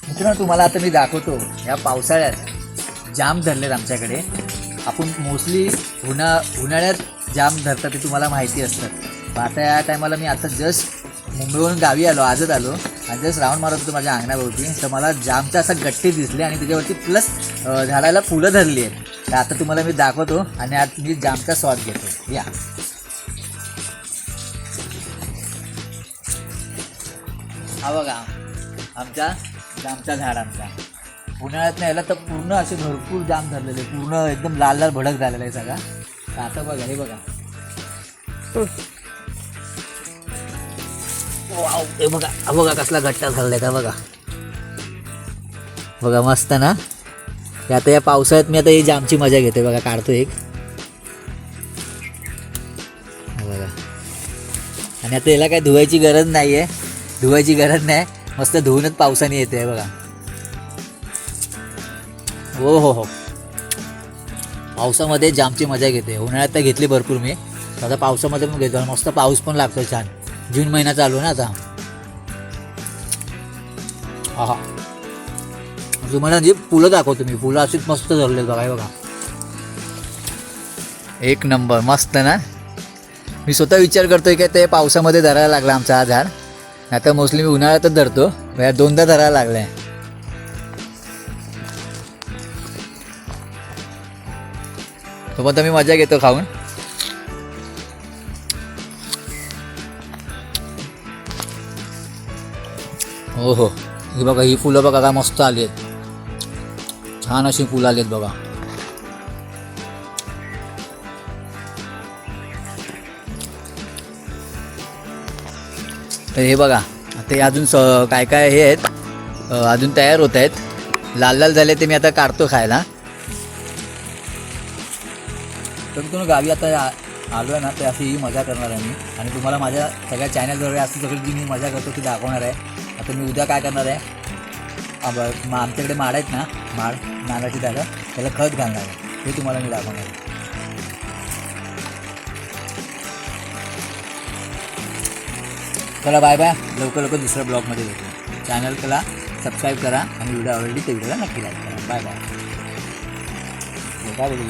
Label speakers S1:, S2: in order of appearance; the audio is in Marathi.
S1: मित्रांनो तुम्हाला आता मी दाखवतो या पावसाळ्यात जाम धरलेत आमच्याकडे. आपण मोस्टली उन्हाळ्यात जाम धरतात ते तुम्हाला माहिती असतं. पण आता या टायमाला मी आता जस्ट मुंबईवरून गावी आलो, आजच आलो आणि जस्ट राऊंड मारत होतो माझ्या अंगणाभोवती. तर मला जामचा असा गट्टे दिसले आणि त्याच्यावरती प्लस झाडाला फुलं धरली आहेत. तर आता तुम्हाला मी दाखवतो आणि आज मी जामचा स्वाद घेतो. या हा बघा आमचा जामचा झाड. आमचा उन्हाळ्यात नाही याला तर पूर्ण असे भरपूर जाम धरलेले, पूर्ण एकदम लाल लाल भडक झालेला आहे सगळा. तर आता बघा हे बघा, वाव हे बघा, हा बघा कसला गट्टा झालाय का बघा. बघा मस्त ना. आता या पावसाळ्यात मी आता ही जामची मजा घेते बघा. काढतो एक बघा. आणि आता याला काय धुवायची गरज नाही आहे, धुवायची गरज नाही, मस्त धुवूनच पावसाने येते बघा. हो हो हो, पावसामध्ये जामची मजा घेते. उन्हाळ्यात तर घेतली भरपूर मी, आता पावसामध्ये पण घेतो. मस्त पाऊस पण लागतो छान. जून महिना चालू ना आता. हा तुम्हाला म्हणजे फुलं दाखवतो मी. फुलं अशीच मस्त धरलेत बघा. हे बघा एक नंबर मस्त ना. मी स्वतः विचार करतोय की ते पावसामध्ये धरायला लागला आमचा हा झाड. आता मोस्टली मी उन्हाळ्यातच धरतो, दोनदा धरायला लागलाय. तो पण मी मजा घेतो खाऊन. हो हो ही बघा, ही फुलं बघा काय मस्त आली आहेत. छान अशी फुलं आली आहेत बघा. तर हे बघा ते अजून काय काय हे आहेत, अजून तयार होत आहेत. लाल लाल झाले ते मी आता काढतो खायला. तर तुम्ही गावी आता आलो आहे ना, ते अशी ही मजा करणार आहे मी. आणि तुम्हाला माझ्या सगळ्या चॅनलवर अशी सगळी जी मी मजा करतो ती दाखवणार आहे. आता मी उद्या काय करणार आहे, आमच्याकडे माड आहेत ना, माड नारळाची झाडं, त्याला खत घालणार आहे, हे तुम्हाला मी दाखवणार आहे. चला बाय बाय, लवकर लवकर दुसऱ्या ब्लॉगमध्ये भेटू. चॅनलला सबस्क्राईब करा आणि व्हिडिओ आवडली तर व्हिडिओला नक्की लाईक करा. Bye bye. काय बोलू